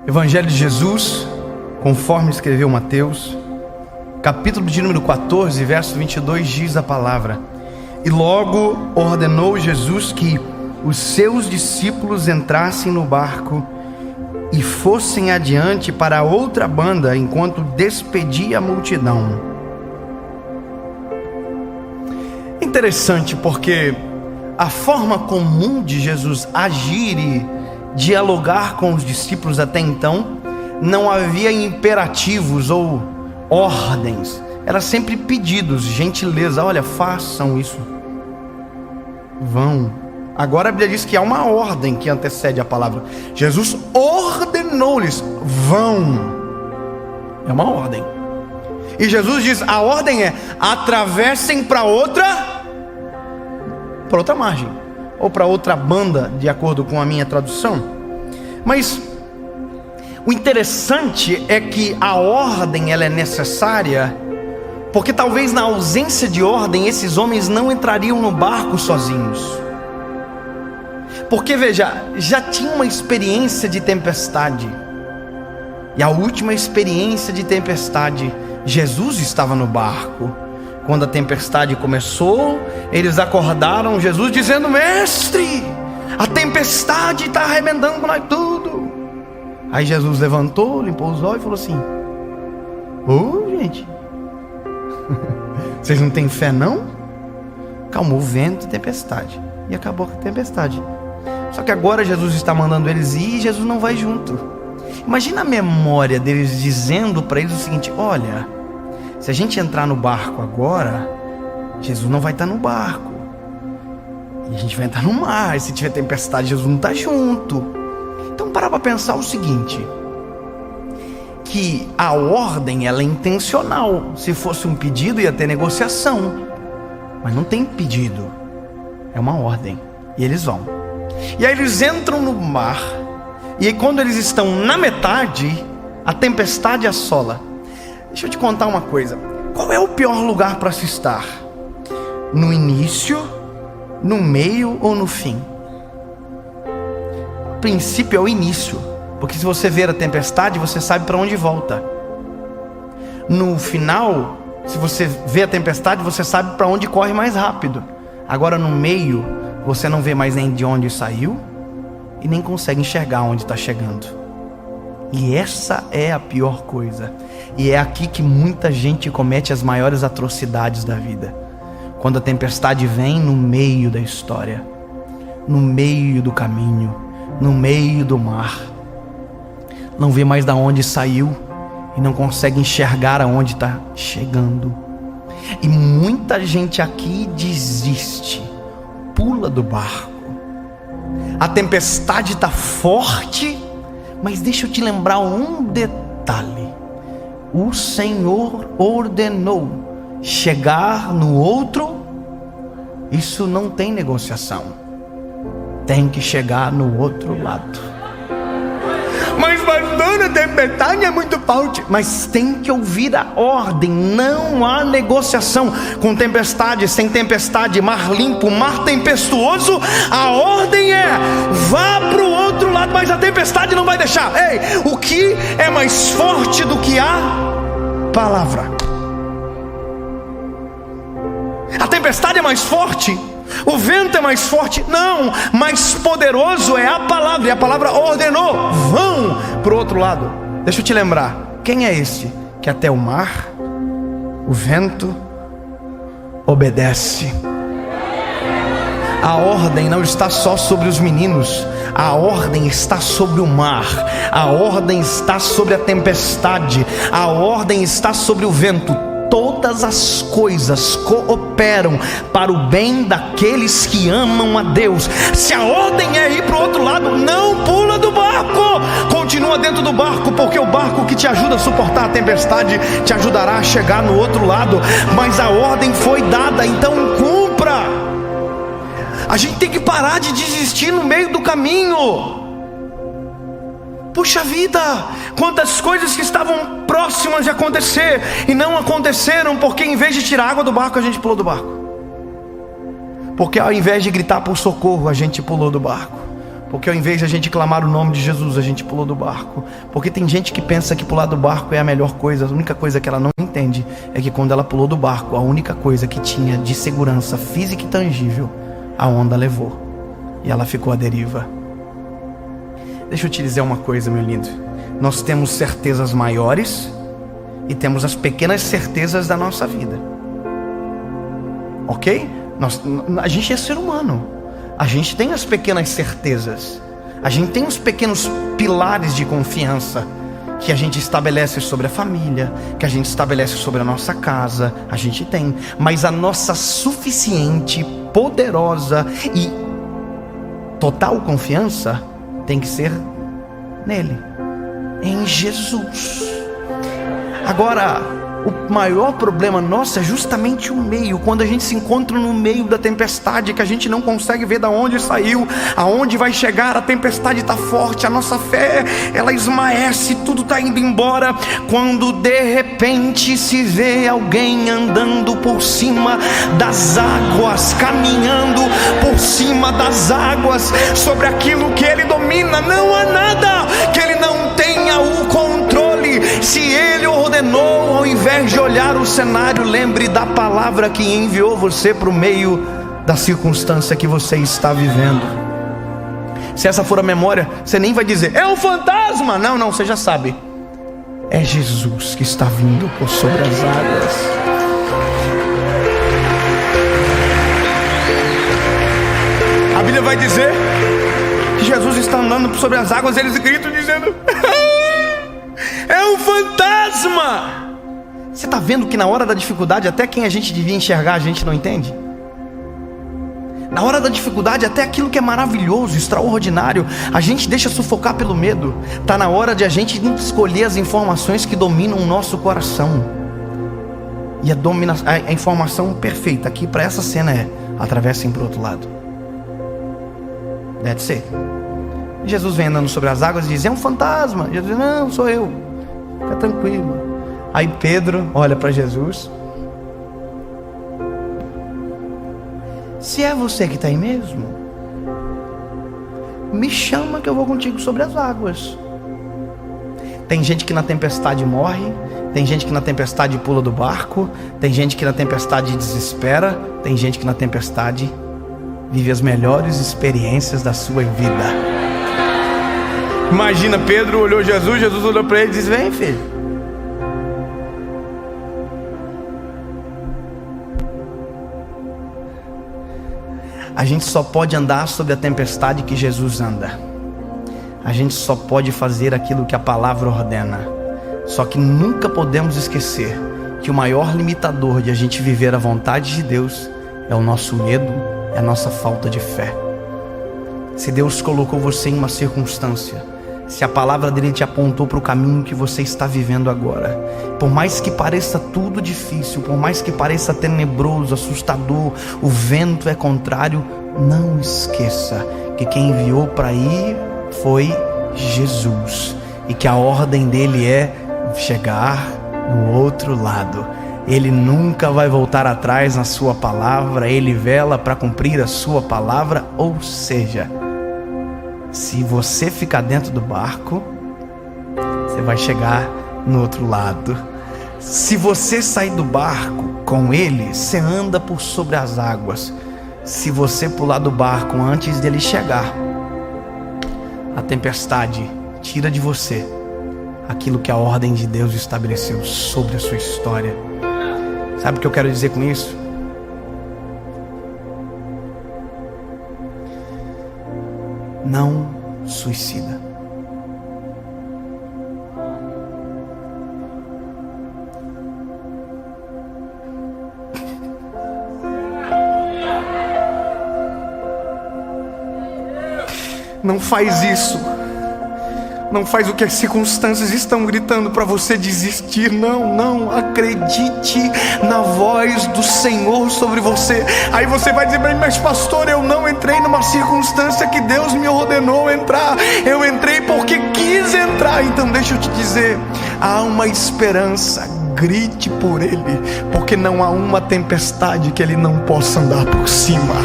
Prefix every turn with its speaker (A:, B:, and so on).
A: Evangelho de Jesus, conforme escreveu Mateus, capítulo de número 14, verso 22, diz a palavra: E logo ordenou Jesus que os seus discípulos entrassem no barco e fossem adiante para outra banda, enquanto despedia a multidão. Interessante, porque a forma comum de Jesus agir e dialogar com os discípulos até então, não havia imperativos ou ordens, era sempre pedidos, gentileza. Olha, façam isso, vão. Agora a Bíblia diz que há uma ordem que antecede a palavra. Jesus ordenou-lhes: vão. É uma ordem. E Jesus diz: a ordem é: atravessem para outra margem, ou para outra banda, de acordo com a minha tradução. Mas o interessante é que a ordem ela é necessária, porque talvez na ausência de ordem esses homens não entrariam no barco sozinhos. Porque veja, já tinha uma experiência de tempestade, e a última experiência de tempestade, Jesus estava no barco. Quando a tempestade começou, eles acordaram Jesus dizendo: Mestre, a tempestade está arrebentando com nós tudo. Aí Jesus levantou, limpou os olhos e falou assim: gente, vocês não têm fé não? Calmou o vento e tempestade, e acabou a tempestade. Só que agora Jesus está mandando eles ir e Jesus não vai junto. Imagina a memória deles dizendo para eles o seguinte: olha, se a gente entrar no barco agora, Jesus não vai estar no barco, e a gente vai entrar no mar, e se tiver tempestade, Jesus não está junto. Então para pensar o seguinte, que a ordem ela é intencional. Se fosse um pedido ia ter negociação, mas não tem pedido, é uma ordem, e eles vão. E aí eles entram no mar, e aí quando eles estão na metade, a tempestade assola. Deixa eu te contar uma coisa: qual é o pior lugar para se estar? No início, no meio ou no fim? O princípio é o início, porque se você ver a tempestade, você sabe para onde volta. No final, se você vê a tempestade, você sabe para onde corre mais rápido. Agora no meio, você não vê mais nem de onde saiu e nem consegue enxergar onde está chegando. E essa é a pior coisa. E é aqui que muita gente comete as maiores atrocidades da vida. Quando a tempestade vem no meio da história, no meio do caminho, no meio do mar, não vê mais de onde saiu e não consegue enxergar aonde está chegando. E muita gente aqui desiste, pula do barco. A tempestade está forte, mas deixa eu te lembrar um detalhe: o Senhor ordenou chegar no outro. Isso não tem negociação, tem que chegar no outro lado. Mas a tempestade é muito forte. Mas tem que ouvir a ordem, não há negociação. Com tempestade, sem tempestade, mar limpo, mar tempestuoso, a ordem é: vá para o outro lado. Mas a tempestade não vai deixar. Ei, o que é mais forte do que a palavra? A tempestade é mais forte, o vento é mais forte? Não, mais poderoso é a palavra. E a palavra ordenou: vão para o outro lado. Deixa eu te lembrar, quem é esse que até o mar, o vento obedece? A ordem não está só sobre os meninos, a ordem está sobre o mar, a ordem está sobre a tempestade, a ordem está sobre o vento. Todas as coisas cooperam para o bem daqueles que amam a Deus. Se a ordem é ir para o outro lado, não pula do barco, continua dentro do barco, porque o barco que te ajuda a suportar a tempestade te ajudará a chegar no outro lado. Mas a ordem foi dada, então cumpra. A gente tem que parar de desistir no meio do caminho. Puxa vida, quantas coisas que estavam próximas de acontecer e não aconteceram, porque em vez de tirar água do barco, a gente pulou do barco. Porque ao invés de gritar por socorro, a gente pulou do barco. Porque ao invés de a gente clamar o nome de Jesus, a gente pulou do barco. Porque tem gente que pensa que pular do barco é a melhor coisa. A única coisa que ela não entende é que quando ela pulou do barco, a única coisa que tinha de segurança física e tangível, a onda levou. E ela ficou à deriva. Deixa eu te dizer uma coisa, meu lindo. Nós temos certezas maiores e temos as pequenas certezas da nossa vida. Ok? A gente é ser humano. A gente tem as pequenas certezas. A gente tem os pequenos pilares de confiança que a gente estabelece sobre a família, que a gente estabelece sobre a nossa casa. A gente tem. Mas a nossa suficiente, poderosa e total confiança tem que ser nele, em Jesus. Agora, o maior problema nosso é justamente o meio. Quando a gente se encontra no meio da tempestade, que a gente não consegue ver de onde saiu, aonde vai chegar, a tempestade está forte, a nossa fé, ela esmaece, tudo está indo embora. Quando de repente se vê alguém andando por cima das águas, caminhando por cima das águas, sobre aquilo que ele domina, não há nada que ele não tenha o controle. Se ele ordenou, ao invés de olhar o cenário, lembre da palavra que enviou você para o meio da circunstância que você está vivendo. Se essa for a memória, você nem vai dizer, é um fantasma. Não, você já sabe. É Jesus que está vindo por sobre as águas. A Bíblia vai dizer que Jesus está andando sobre as águas, eles gritam dizendo, é um fantasma. Você está vendo que na hora da dificuldade, até quem a gente devia enxergar, a gente não entende? Na hora da dificuldade, até aquilo que é maravilhoso, extraordinário, a gente deixa sufocar pelo medo. Está na hora de a gente escolher as informações que dominam o nosso coração. E a informação perfeita aqui para essa cena é: atravessem para o outro lado. That's it. Jesus vem andando sobre as águas e diz, é um fantasma. Jesus diz, não, sou eu, fica tranquilo. Aí Pedro olha para Jesus, se é você que está aí mesmo, me chama que eu vou contigo sobre as águas. Tem gente que na tempestade morre, tem gente que na tempestade pula do barco, tem gente que na tempestade desespera, tem gente que na tempestade vive as melhores experiências da sua vida. Imagina, Pedro olhou Jesus, Jesus olhou para ele e disse, vem filho. A gente só pode andar sobre a tempestade que Jesus anda. A gente só pode fazer aquilo que a palavra ordena. Só que nunca podemos esquecer que o maior limitador de a gente viver a vontade de Deus é o nosso medo, é a nossa falta de fé. Se Deus colocou você em uma circunstância, se a palavra dele te apontou para o caminho que você está vivendo agora, por mais que pareça tudo difícil, por mais que pareça tenebroso, assustador, o vento é contrário, não esqueça que quem enviou para ir foi Jesus, e que a ordem dele é chegar no outro lado. Ele nunca vai voltar atrás na sua palavra, ele vela para cumprir a sua palavra. Ou seja, se você ficar dentro do barco, você vai chegar no outro lado. Se você sair do barco com ele, você anda por sobre as águas. Se você pular do barco antes dele chegar, a tempestade tira de você aquilo que a ordem de Deus estabeleceu sobre a sua história. Sabe o que eu quero dizer com isso? Não suicida. Não faz isso. Não faz o que as circunstâncias estão gritando para você desistir. Não, acredite na voz do Senhor sobre você. Aí você vai dizer, mas pastor, eu não entrei numa circunstância que Deus me ordenou entrar. Eu entrei porque quis entrar. Então deixa eu te dizer, há uma esperança. Grite por Ele, porque não há uma tempestade que Ele não possa andar por cima.